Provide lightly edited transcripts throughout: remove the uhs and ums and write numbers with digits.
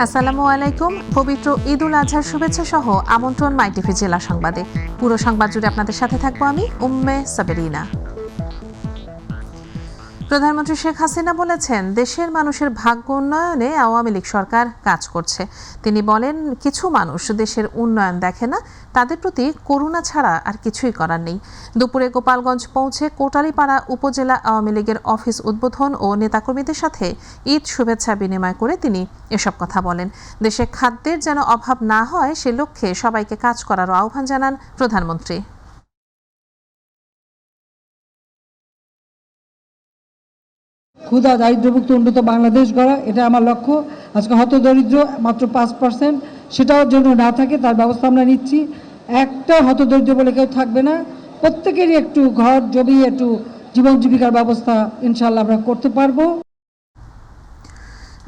আসসালামু আলাইকুম। পবিত্র ঈদ উল আজহার শুভেচ্ছা সহ আমন্ত্রণ মাই টিভি জেলা সংবাদে। পুরো সংবাদ জুড়ে আপনাদের সাথে থাকবো আমি উম্মে সাবেরিনা। প্রধানমন্ত্রী শেখ হাসিনা বলেছেন, দেশের মানুষের ভাগ্য উন্নয়নে আওয়ামী লীগ সরকার কাজ করছে। তিনি বলেন, কিছু মানুষ দেশের উন্নয়ন দেখে না, তাদের প্রতি করুণা ছাড়া আর কিছুই করার নেই। দুপুরে গোপালগঞ্জ পৌঁছে কোটালীপাড়া উপজেলা আওয়ামী লীগের অফিস উদ্বোধন ও নেতাকর্মীদের সাথে ঈদ শুভেচ্ছা বিনিময় করে তিনি এসব কথা বলেন। দেশে খাদ্যের যেন অভাব না হয় সে লক্ষ্যে সবাইকে কাজ করারও আহ্বান জানান প্রধানমন্ত্রী। ক্ষুধা দারিদ্র্যমুক্ত উন্নত বাংলাদেশ গড়া, এটা আমার লক্ষ্য। আজকে হতদরিদ্র মাত্র 5%, সেটাও যেন না থাকে তার ব্যবস্থা আমরা নিচ্ছি। একটা হতদরিদ্র বলে কেউ থাকবে না, প্রত্যেকেরই একটু ঘর জমি, একটু জীবন জীবিকার ব্যবস্থা ইনশাআল্লাহ আমরা করতে পারবো।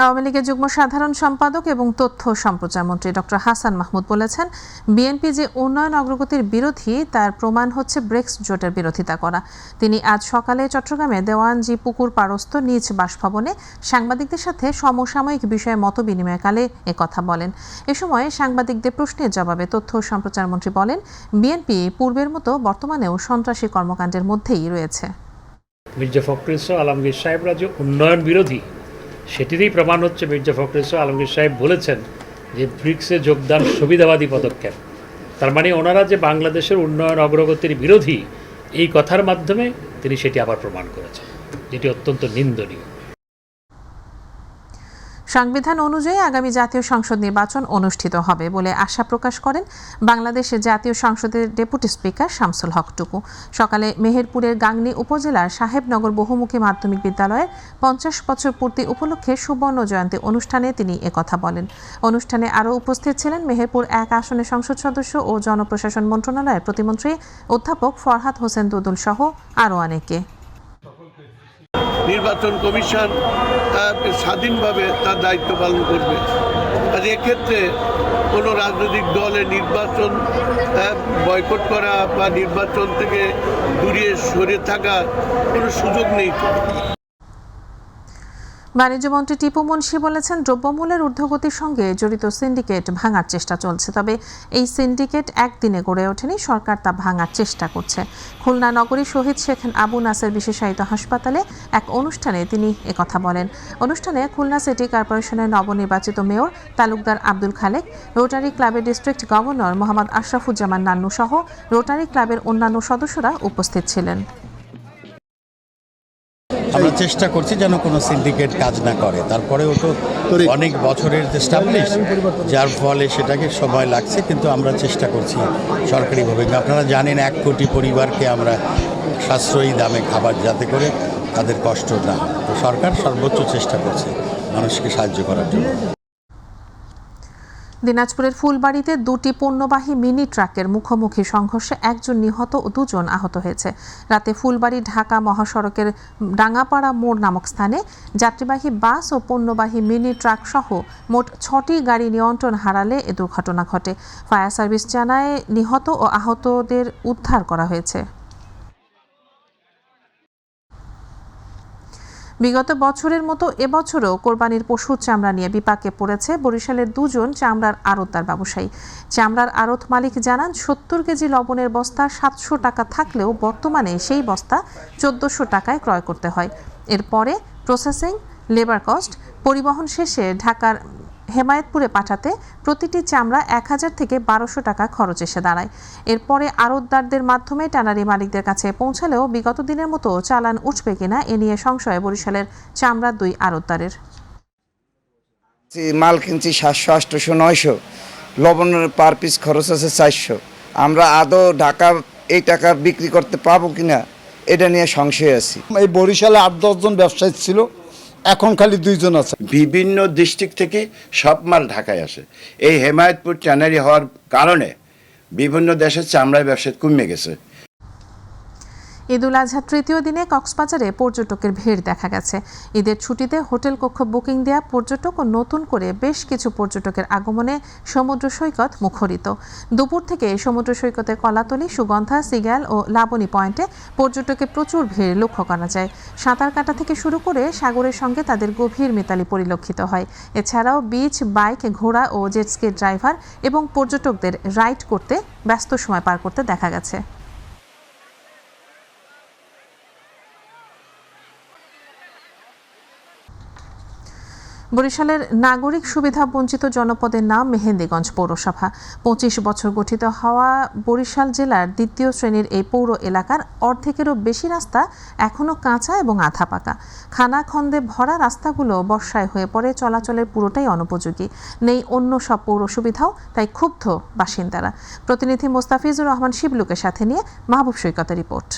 আওয়ামী লীগের যুগ্ম সাধারণ সম্পাদক এবং তথ্য সম্প্রচার মন্ত্রী ডক্টর হাসান মাহমুদ বলেছেন, বিএনপি যে উন্নয়ন অগ্রগতির বিরোধী তার প্রমাণ হচ্ছে ব্রেক্স জোটের বিরোধিতা করা। তিনি আজ সকালে চট্টগ্রামে দেওয়ানজি পুকুর পাড়স্থ নিজ বাসভবনে সাংবাদিকদের সাথে সমসাময়িক বিষয়ে মত বিনিময়কালে একথা বলেন। এ সময় সাংবাদিকদের প্রশ্নের জবাবে তথ্য সম্প্রচার মন্ত্রী বলেন, বিএনপি পূর্বের মতো বর্তমানেও সন্ত্রাসী কর্মকাণ্ডের মধ্যেই রয়েছে। মির্জা ফখরুল ইসলাম আলমগীর সাহেবরা যে উন্নয়ন বিরোধী, সেটিরই প্রমাণ হচ্ছে মির্জা ফখরুল ইসলাম আলমগীর সাহেব বলেছেন যে ব্রিক্সে যোগদান সুবিধাবাদী পদক্ষেপ। তার মানে ওনারা যে বাংলাদেশের উন্নয়ন অগ্রগতির বিরোধী, এই কথার মাধ্যমে তিনি সেটি আবার প্রমাণ করেছেন, যেটি অত্যন্ত নিন্দনীয়। সংবিধান অনুযায়ী আগামী জাতীয় সংসদ নির্বাচন অনুষ্ঠিত হবে বলে আশা প্রকাশ করেন বাংলাদেশের জাতীয় সংসদের ডেপুটি স্পিকার শামসুল হক টুকু। সকালে মেহেরপুরের গাংনী উপজেলার সাহেবনগর বহুমুখী মাধ্যমিক বিদ্যালয়ের 50 বছর পূর্তি উপলক্ষে সুবর্ণ জয়ন্তী অনুষ্ঠানে তিনি একথা বলেন। অনুষ্ঠানে আরও উপস্থিত ছিলেন মেহেরপুর 1 আসনের সংসদ সদস্য ও জনপ্রশাসন মন্ত্রণালয়ের প্রতিমন্ত্রী অধ্যাপক ফরহাদ হোসেন দুদুল সহ আরও অনেকে। নির্বাচন কমিশন স্বাধীনভাবে তার দায়িত্ব পালন করবে। আর এক্ষেত্রে কোনো রাজনৈতিক দলের নির্বাচন বয়কট করা বা নির্বাচন থেকে দূরে সরে থাকার কোনো সুযোগ নেই। বাণিজ্যমন্ত্রী টিপু মুনশি বলেছেন, দ্রব্যমূল্যের ঊর্ধ্বগতির সঙ্গে জড়িত সিন্ডিকেট ভাঙার চেষ্টা চলছে। তবে এই সিন্ডিকেট একদিনে গড়ে ওঠেনি, সরকার তা ভাঙার চেষ্টা করছে। খুলনা নগরী শহীদ শেখ আবু নাসের বিশেষায়িত হাসপাতালে এক অনুষ্ঠানে তিনি একথা বলেন। অনুষ্ঠানে খুলনা সিটি কর্পোরেশনের নবনির্বাচিত মেয়র তালুকদার আব্দুল খালেক, রোটারি ক্লাবের ডিস্ট্রিক্ট গভর্নর মোহাম্মদ আশরাফুজ্জামান নান্নু সহ রোটারি ক্লাবের অন্যান্য সদস্যরা উপস্থিত ছিলেন। আমরা চেষ্টা করছি যেন কোনো সিন্ডিকেট কাজ না করে। তারপরেও তো অনেক বছরের এস্টাবলিশ, যার ফলে সেটাকে সময় লাগছে, কিন্তু আমরা চেষ্টা করছি সরকারিভাবে। আপনারা জানেন 1 কোটি পরিবারকে আমরা সাশ্রয়ী দামে খাবার, যাতে করে তাদের কষ্ট না হয়। তো সরকার সর্বোচ্চ চেষ্টা করছে মানুষকে সাহায্য করার জন্য। দিনাজপুরের ফুলবাড়িতে 2টি পণ্যবাহী মিনি ট্রাকের মুখোমুখি সংঘর্ষে 1 জন নিহত ও 2 জন আহত হয়েছে। রাতে ফুলবাড়ি ঢাকা মহাসড়কের ডাঙ্গাপাড়া মোড় নামক স্থানে যাত্রীবাহী বাস ও পণ্যবাহী মিনি ট্রাক সহ মোট 6টি গাড়ি নিয়ন্ত্রণ হারালে এ দুর্ঘটনা ঘটে। ফায়ার সার্ভিস জানায়, নিহত ও আহতদের উদ্ধার করা হয়েছে। বিগত বছরের মতো এবছরও কোরবানির পশুর চামড়া নিয়ে বিপাকে পড়েছে বরিশালের 2 জন চামড়ার আড়তদার ব্যবসায়ী। চামড়ার আড়ত মালিক জানান, 70 কেজি লবণের বস্তা 700 টাকা থাকলেও বর্তমানে সেই বস্তা 1400 টাকায় ক্রয় করতে হয়। এরপরে প্রসেসিং, লেবার কস্ট, পরিবহন শেষে ঢাকার হেমায়েতপুরে পাঠাতে প্রতিটি চামড়া 1000 থেকে 1200 টাকা খরচ এসে দাঁড়ায়। এরপরে আড়তদারদের মাধ্যমে ট্যানারি মালিকদের কাছে পৌঁছালেও বিগত দিনের মতো চালান উঠবে কিনা এ নিয়ে সংশয় বরিশালের চামড়া 2 আড়তদারের। মাল কিনছি 700, 800, 900, লবণের পার পিস খরচ আছে 400। আমরা আদৌ ঢাকা এই টাকা বিক্রি করতে পারবো কিনা এটা নিয়ে সংশয় আছি। এই বরিশালে 8-10 জন ব্যবসায়ী ছিল, এখন খালি 2 জন আছে। বিভিন্ন ডিস্ট্রিক্ট থেকে সব মাল ঢাকায় আসে। এই হেমায়েতপুর ট্যানারি হওয়ার কারণে বিভিন্ন দেশের চামড়ার ব্যবসা কমে গেছে। ঈদুল আজহার তৃতীয় দিনে কক্সবাজারে পর্যটকের ভিড় দেখা গেছে। ঈদের ছুটিতে হোটেল কক্ষ বুকিং দেয়া পর্যটক ও নতুন করে বেশ কিছু পর্যটকের আগমনে সমুদ্র সৈকত মুখরিত। দুপুর থেকে সমুদ্র সৈকতে কলাতলী, সুগন্ধা, সিগ্যাল ও লাবণী পয়েন্টে পর্যটকের প্রচুর ভিড় লক্ষ্য করা যায়। সাঁতার কাটা থেকে শুরু করে সাগরের সঙ্গে তাদের গভীর মিতালি পরিলক্ষিত হয়। এছাড়াও বিচ, বাইক, ঘোড়া ও জেটস্কি ড্রাইভার এবং পর্যটকদের রাইড করতে ব্যস্ত সময় পার করতে দেখা গেছে। বরিশালের নাগরিক সুবিধা বঞ্চিত জনপদের নাম মেহেন্দিগঞ্জ পৌরসভা। 25 বছর গঠিত হওয়া বরিশাল জেলার দ্বিতীয় শ্রেণীর এই পৌর এলাকার অর্ধেকেরও বেশি রাস্তা এখনও কাঁচা এবং আধা পাকা। খানাখন্দে ভরা রাস্তাগুলো বর্ষায় হয়ে পড়ে চলাচলের পুরোটাই অনুপযোগী। নেই অন্য সব পৌর সুবিধাও, তাই ক্ষুব্ধ বাসিন্দারা। প্রতিনিধি মোস্তাফিজুর রহমান শিবলুকের সাথে নিয়ে মাহবুব সৈকতের রিপোর্ট।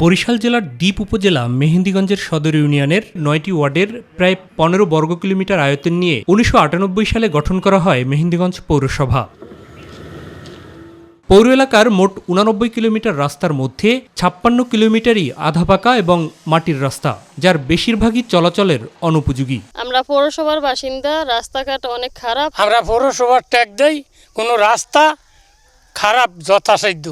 বরিশাল জেলার দ্বীপ উপজেলা মেহেন্দিগঞ্জের সদর ইউনিয়নের 9টি ওয়ার্ডের প্রায় 15 বর্গ কিলোমিটার আয়তন নিয়ে 1998 সালে গঠন করা হয় মেহেন্দিগঞ্জ পৌরসভা। পৌর এলাকার মোট 89 কিলোমিটার রাস্তার মধ্যে 56 কিলোমিটারই আধা পাকা এবং মাটির রাস্তা, যার বেশিরভাগই চলাচলের অনুপযোগী। আমরা পৌরসভার বাসিন্দা, রাস্তাঘাট অনেক খারাপ। আমরা পৌরসভার ট্যাগ দেই, কোনো রাস্তা খারাপ যথাসাধ্য।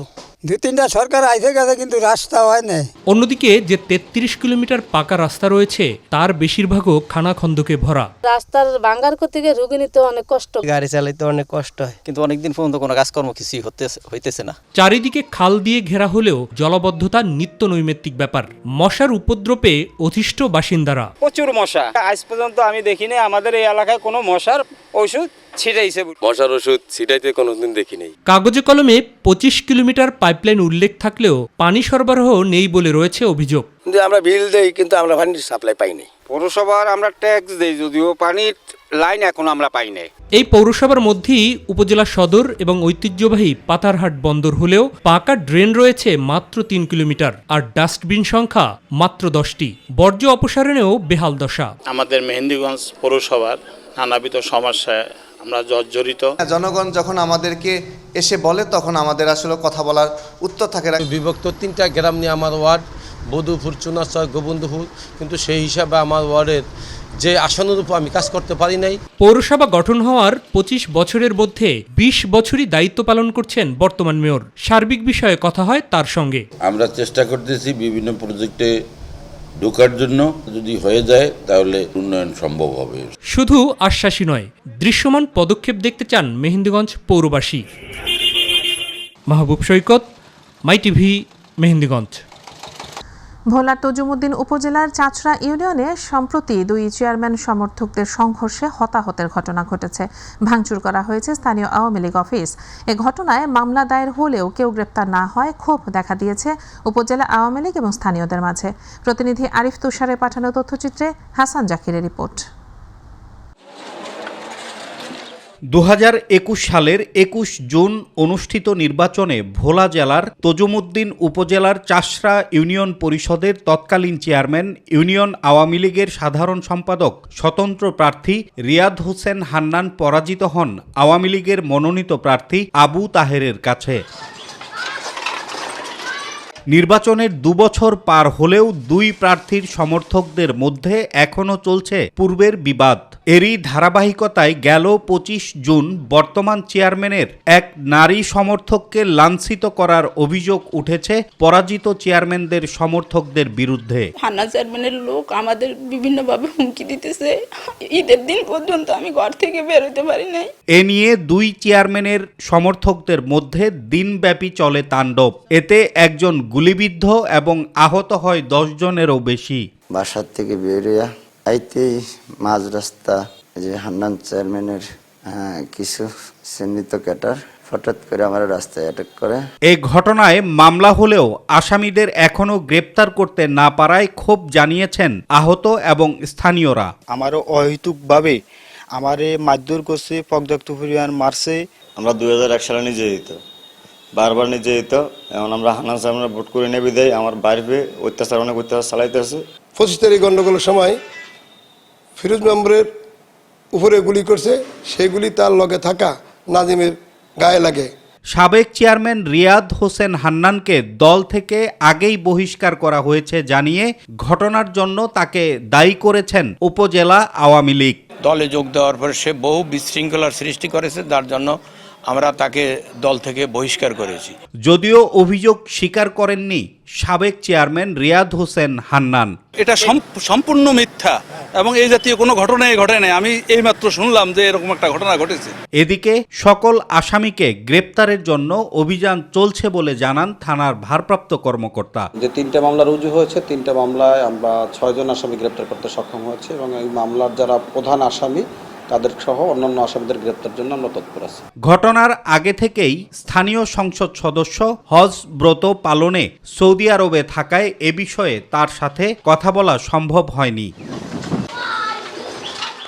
2-3টা সরকার আইসে গেছে কিন্তু রাস্তা হয় না। অন্যদিকে যে 33 কিলোমিটার পাকা রাস্তা রয়েছে তার বেশিরভাগও খানাখন্দকে ভরা। রাস্তার ভাঙার থেকে রোগী নিতে অনেক কষ্ট, গাড়ি চালাইতে অনেক কষ্ট হয়, কিন্তু অনেকদিন পর্যন্ত কোনো কাজকর্ম কিছুই হইতেছে না। চারিদিকে খাল দিয়ে ঘেরা হলেও জলবদ্ধতা নিত্য নৈমিত্তিক ব্যাপার। মশার উপদ্রবে অতিষ্ঠ বাসিন্দারা। প্রচুর মশা, আজ পর্যন্ত আমি দেখিনি আমাদের এই এলাকায় কোনো মশার ওষুধ ছিটাইছে। মশার ওষুধ ছিটাইতে কোনোদিন দেখি নাই। কাগজে কলমে 25 কিলোমিটার পাইপলাইন উল্লেখ থাকলেও পানি সরবরাহ নেই বলে রয়েছে অভিযোগ। কিন্তু আমরা বিল দেই, কিন্তু আমরা পানির সাপ্লাই পাই নাই। পৌরসভার আমরা ট্যাক্স দেই, যদিও পানির লাইন এখন আমরা পাই নাই। এই পৌরসভার মধ্যেই উপজেলা সদর এবং ঐতিহ্যবাহী পাতারহাট বন্দর হলেও পাকা ড্রেন রয়েছে মাত্র 3 কিলোমিটার, আর ডাস্টবিন সংখ্যা মাত্র 10টি। বর্জ্য অপসারণেও বেহাল দশা। আমাদের মেহেন্দিগঞ্জ পৌরসভার নানাবিধ সমস্যায় আমরা জর্জরিত। জনগণ যখন আমাদেরকে এসে বলে তখন আমাদের আসলে কথা বলার উত্তর থাকে না। বিভক্ত 3টা গ্রাম নিয়ে আমার ওয়ার্ড, বধুপুর, চুনাচর, গোবিন্দপুর, কিন্তু সেই হিসাবে আমার ওয়ার্ডের যে আশানুরূপ আমি কাজ করতে পারি নাই। পৌরসভা গঠন হওয়ার 25 বছরের মধ্যে 20 বছরই দায়িত্ব পালন করছেন বর্তমান মেয়র। সার্বিক বিষয়ে কথা হয় তার সঙ্গে। আমরা চেষ্টা করতেছি বিভিন্ন প্রজেক্টে ঢোকার জন্য, যদি হয়ে যায় তাহলে উন্নয়ন সম্ভব হবে। শুধু আশ্বাসী নয়, দৃশ্যমান পদক্ষেপ দেখতে চান মেহেন্দিগঞ্জ পৌরবাসী। মাহবুব সৈকত, মাই টিভি, মেহেন্দিগঞ্জ। ভোলার তজুমুদ্দিন উপজেলার চাচড়া ইউনিয়নে সম্প্রতি 2 চেয়ারম্যান সমর্থকদের সংঘর্ষে হতাহতের ঘটনা ঘটেছে। ভাঙচুর করা হয়েছে স্থানীয় আওয়ামী লীগ অফিস। এ ঘটনায় মামলা দায়ের হলেও কেউ গ্রেপ্তার না হয় ক্ষোভ দেখা দিয়েছে উপজেলা আওয়ামী লীগ এবং স্থানীয়দের মাঝে। প্রতিনিধি আরিফ তুষারের পাঠানো তথ্যচিত্রে হাসান জাকিরের রিপোর্ট। 2021 সালের 21 জুন অনুষ্ঠিত নির্বাচনে ভোলা জেলার তজুমুদ্দিন উপজেলার চাষড়া ইউনিয়ন পরিষদের তৎকালীন চেয়ারম্যান, ইউনিয়ন আওয়ামী লীগের সাধারণ সম্পাদক স্বতন্ত্র প্রার্থী রিয়াদ হোসেন হান্নান পরাজিত হন আওয়ামী লীগের মনোনীত প্রার্থী আবু তাহেরের কাছে। নির্বাচনের 2 বছর পার হলেও 2 প্রার্থীর সমর্থকদের মধ্যে এখনও চলছে পূর্বের বিবাদ। এরই ধারাবাহিকতায় গেল 25 জুন বর্তমান চেয়ারম্যানের এক নারী সমর্থককে লাঞ্ছিত করার অভিযোগ উঠেছে পরাজিত চেয়ারম্যানদের সমর্থকদের বিরুদ্ধে। হান্না চেয়ারম্যানের লোক আমাদের বিভিন্নভাবে হুমকি দিতেছে। ঈদের দিন পর্যন্ত আমি ঘর থেকে বের হতে পারি নাই। এ নিয়ে 2 চেয়ারম্যানের সমর্থকদের মধ্যে দিনব্যাপী চলে তাণ্ডব। এতে একজন গুলিবিদ্ধ এবং আহত হয় 10 জনেরও বেশি। বাসার থেকে বেরিয়ে আইতেই মাঝ রাস্তা যে হান্নান চেয়ারম্যানের কিছু চিহ্নিত ক্যাটার হঠাৎ করে আমার রাস্তায় অ্যাটাক করে। এই ঘটনায় মামলা হলেও আসামিদের এখনো গ্রেপ্তার করতে না পারায় ক্ষোভ জানিয়েছেন আহত এবং স্থানীয়রা। আমারও অহেতুকভাবে আমারে মারধর করছে, পর্যাপ্ত পরিমাণ মারছে। আমরা 2001 সালে নিজে যেত, বারবার নিজে যেত। এখন আমরা হান্নান চেয়ারম্যান ভোট করে নেবে দেয়, আমার বাইরে অত্যাচার অনেক অত্যাচার চালাইতেছে। 25 তারিখ গণ্ডগোলের সময় ফিরোজ মেম্বরের উপরে গুলি করছে, সেগুলি তার লগে থাকা নাজিমের গায়ে লাগে। সাবেক চেয়ারম্যান রিয়াদ হোসেন হান্নানকে দল থেকে আগেই বহিষ্কার করা হয়েছে জানিয়ে ঘটনার জন্য তাকে দায়ী করেছেন উপজেলা আওয়ামী লীগ। দলে যোগ দেওয়ার পর সে বহু বিশৃঙ্খলার সৃষ্টি করেছে, যার জন্য আমরা তাকে দল থেকে বহিষ্কার করেছি। যদিও অভিযোগ স্বীকার করেননি সাবেক চেয়ারম্যান রিয়াদ হোসেন হান্নান। এটা সম্পূর্ণ মিথ্যা এবং এই জাতীয় কোনো ঘটনাই ঘটে নাই। আমি এইমাত্র শুনলাম যে এরকম একটা ঘটনা ঘটেছে। এদিকে সকল আসামিকে গ্রেপ্তারের জন্য অভিযান চলছে বলে জানান থানার ভারপ্রাপ্ত কর্মকর্তা। যে 3টে মামলা রুজু হয়েছে, 3টে মামলায় আমরা 6 জন আসামি গ্রেপ্তার করতে সক্ষম হয়েছে এবং এই মামলার যারা প্রধান আসামি তাদের সহ অন্যান্য আসামিদের গ্রেপ্তার জন্য আমরা তৎপর আছি। ঘটনার আগে থেকেই স্থানীয় সংসদ সদস্য হজ ব্রত পালনে সৌদি আরবে থাকায় এ বিষয়ে তার সাথে কথা বলা সম্ভব হয়নি।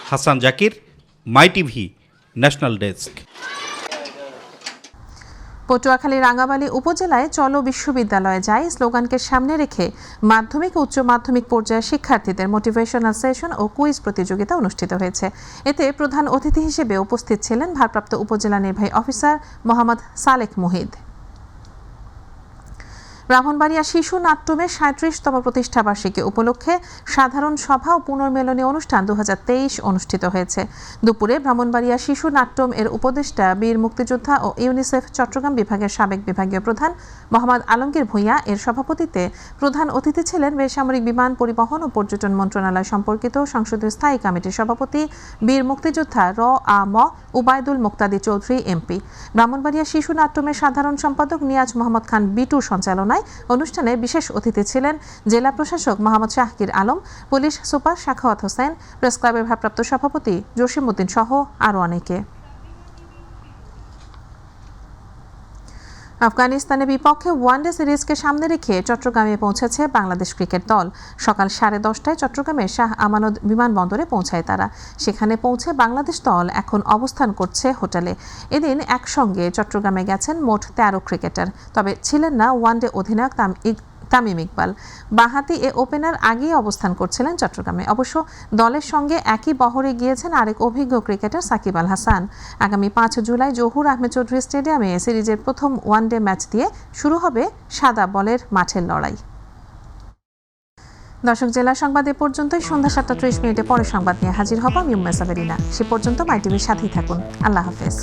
Hasan Zakir, my TV, national desk. Patuakhali Rangamali উপজেলায় চলো বিশ্ববিদ্যালয়ে যাই স্লোগানকে সামনে রেখে মাধ্যমিক ও উচ্চ মাধ্যমিক পর্যায়ের শিক্ষার্থীদের মোটিভেশনাল সেশন ও কুইজ প্রতিযোগিতা অনুষ্ঠিত হয়েছে। এতে প্রধান অতিথি হিসেবে উপস্থিত ছিলেন ভারপ্রাপ্ত উপজেলা নির্বাহী অফিসার মোহাম্মদ সালেক মুহিদ। ব্রাহ্মণবাড়িয়া শিশু নাট্যমের ৩৭তম প্রতিষ্ঠাবার্ষিকী উপলক্ষে সাধারণ সভা ও পুনর্মিলনী অনুষ্ঠান ২০২৩ অনুষ্ঠিত হয়েছে। দুপুরে ব্রাহ্মণবাড়িয়া শিশু নাট্যম এর উপদেষ্টা বীর মুক্তিযোদ্ধা ও ইউনিসেফ চট্টগ্রাম বিভাগের সাবেক বিভাগীয় প্রধান মোহাম্মদ আলমগীর ভূঁইয়া এর সভাপতিত্বে প্রধান অতিথি ছিলেন বেসামরিক বিমান পরিবহন ও পর্যটন মন্ত্রণালয় সম্পর্কিত সংসদীয় স্থায়ী কমিটির সভাপতি বীর মুক্তিযোদ্ধা ম উবায়দুল মুক্তাদি চৌধুরী এমপি। ব্রাহ্মণবাড়িয়া শিশু নাট্যমের সাধারণ সম্পাদক নিয়াজ মোহাম্মদ খান বিটুর সঞ্চালনায় অনুষ্ঠানে বিশেষ অতিথি ছিলেন জেলা প্রশাসক Mohammad Shahkir Alam, police super Sakhawat Hossain, press ক্লাবের ভারপ্রাপ্ত সভাপতি জসিমউদ্দিন সহ আরও অনেকে। আফগানিস্তানের বিপক্ষে ওয়ানডে সিরিজকে সামনে রেখে চট্টগ্রামে পৌঁছেছে বাংলাদেশ ক্রিকেট দল। সকাল 10:30টায় চট্টগ্রামের শাহ আমানত বিমানবন্দরে পৌঁছায় তারা। সেখানে পৌঁছে বাংলাদেশ দল এখন অবস্থান করছে হোটেলে। এদিন একসঙ্গে চট্টগ্রামে গেছেন মোট 13 ক্রিকেটার, তবে ছিলেন না ওয়ানডে অধিনায়ক তামিম ইকবাল। বাঁহাতি এ ওপেনার আগেই অবস্থান করছিলেন চট্টগ্রামে। অবশ্য দলের সঙ্গে একই বহরে গিয়েছেন আরেক অভিজ্ঞ ক্রিকেটার সাকিব আল হাসান। আগামী 5 জুলাই জহুর আহমেদ চৌধুরী স্টেডিয়ামে সিরিজের প্রথম ওয়ানডে ম্যাচ দিয়ে শুরু হবে সাদা বলের মাঠের লড়াই। দর্শক, জেলা সংবাদ এ পর্যন্তই। সন্ধ্যা 7:30 পরে সংবাদ নিয়ে হাজির হব আমি উম্মে সাবেরিনা। সে পর্যন্ত মাই টিভির সাথেই থাকুন। আল্লাহ হাফেজ।